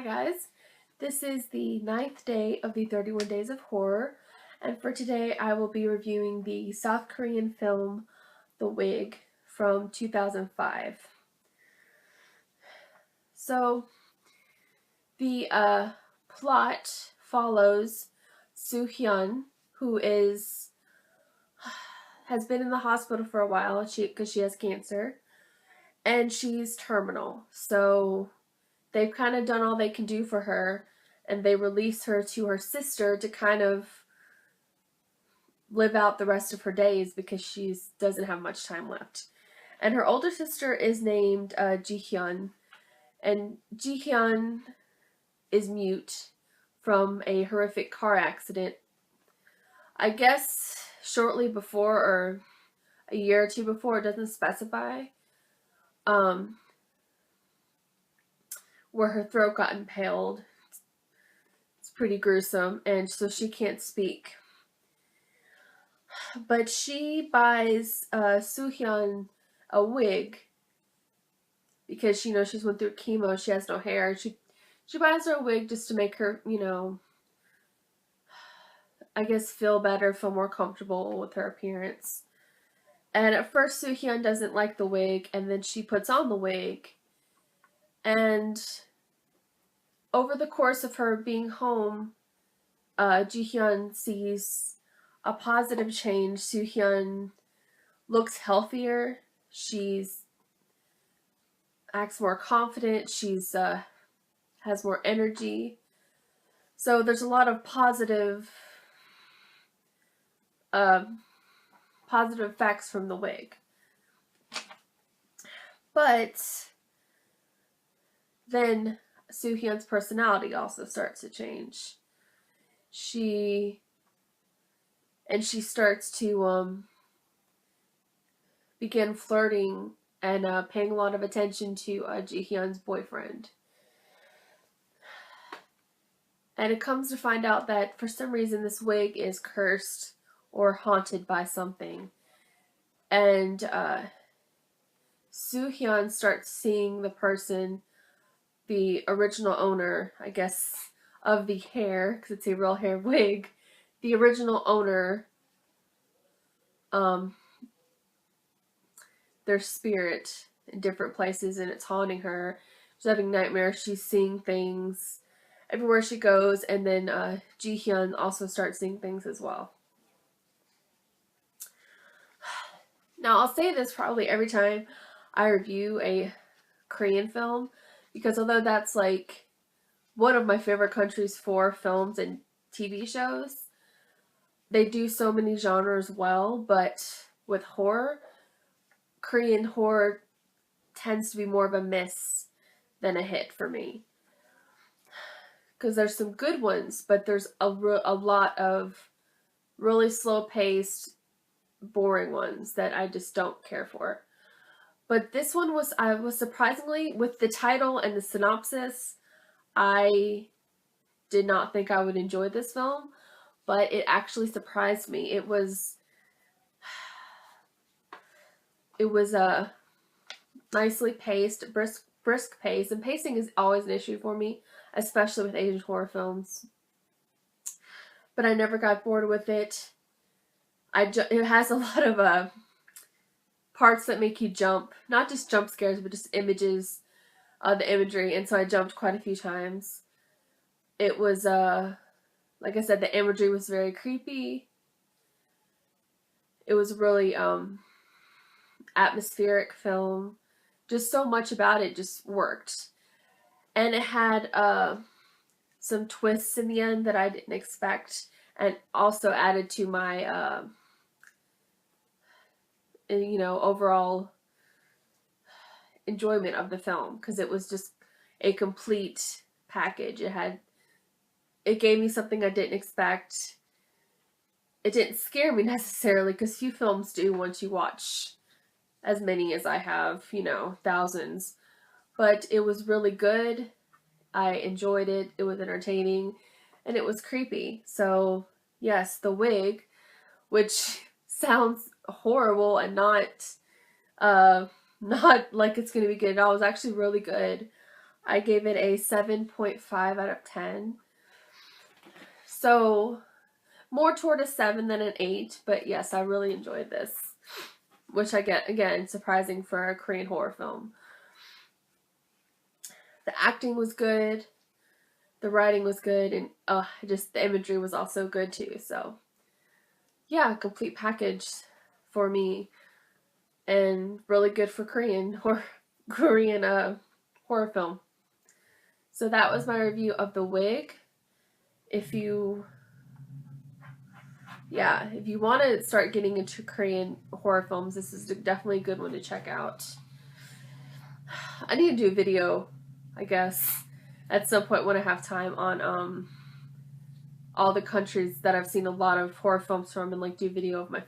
Hi guys, this is the 9th day of the 31 Days of Horror, and for today I will be reviewing the South Korean film The Wig from 2005. So, the plot follows Soo Hyun, who has been in the hospital for a while because she has cancer, and she's terminal. So they've kind of done all they can do for her, and they release her to her sister to kind of live out the rest of her days because she doesn't have much time left. And her older sister is named Ji-hyun, and Ji-hyun is mute from a horrific car accident. I guess shortly before, or a year or two before, it doesn't specify, where her throat got impaled. It's pretty gruesome, and so she can't speak. But she buys Soo Hyun a wig because she's went through chemo. She has no hair. She buys her a wig just to make her, I guess feel better, feel more comfortable with her appearance. And at first Soo Hyun doesn't like the wig, and then she puts on the wig. And over the course of her being home, Ji Hyun sees a positive change. Soo Hyun looks healthier. She's acts more confident. She's has more energy. So there's a lot of positive effects from the wig. But then Soo Hyun's personality also starts to change. She starts to begin flirting and paying a lot of attention to Ji Hyun's boyfriend. And it comes to find out that for some reason this wig is cursed or haunted by something. And Soo Hyun starts seeing the original owner, I guess, of the hair, because it's a real hair wig, the original owner, their spirit in different places, and it's haunting her. She's having nightmares. She's seeing things everywhere she goes, and then Ji Hyun also starts seeing things as well. Now, I'll say this probably every time I review a Korean film, because although that's like one of my favorite countries for films and TV shows, they do so many genres well, but with horror, Korean horror tends to be more of a miss than a hit for me. Because there's some good ones, but there's a lot of really slow-paced, boring ones that I just don't care for. But this one I was surprisingly, with the title and the synopsis, I did not think I would enjoy this film, but it actually surprised me. It was a nicely paced, brisk pace, and pacing is always an issue for me, especially with Asian horror films. But I never got bored with it. It has a lot of parts that make you jump, not just jump scares, but just images, the imagery, and so I jumped quite a few times. It was like I said, the imagery was very creepy. It was really atmospheric film. Just so much about it just worked. And it had some twists in the end that I didn't expect, and also added to my overall enjoyment of the film, because it was just a complete package. It gave me something I didn't expect. It didn't scare me necessarily, because few films do once you watch as many as I have, thousands. But it was really good. I enjoyed it. It was entertaining, and it was creepy. So yes, The Wig, which sounds horrible and not like it's going to be good at all, is actually really good. I gave it a 7.5 out of 10. So more toward a 7 than an 8, but yes, I really enjoyed this, which I get, again, surprising for a Korean horror film. The acting was good, the writing was good, and just the imagery was also good too. So yeah, complete package for me, and really good for Korean horror film. So that was my review of The Wig. If you want to start getting into Korean horror films, this is definitely a good one to check out. I need to do a video, I guess, at some point when I have time on all the countries that I've seen a lot of horror films from, and like do a video of my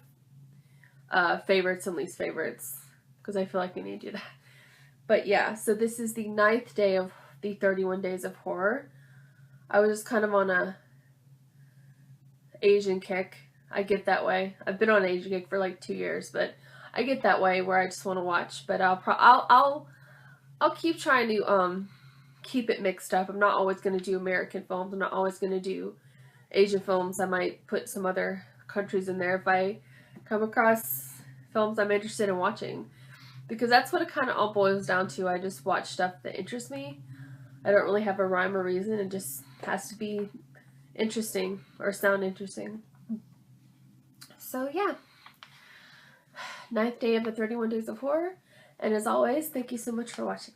favorites and least favorites, because I feel like I need to do that. But yeah, so this is the 9th day of the 31 Days of Horror. I was just kind of on a Asian kick. I get that way. I've been on an Asian kick for like 2 years, but I get that way where I just want to watch. But I'll keep trying to keep it mixed up. I'm not always going to do American films. I'm not always going to do Asian films. I might put some other countries in there if I come across films I'm interested in watching, because that's what it kind of all boils down to. I just watch stuff that interests me. I don't really have a rhyme or reason. It just has to be interesting or sound interesting. So yeah, 9th day of the 31 Days of Horror, and as always, thank you so much for watching.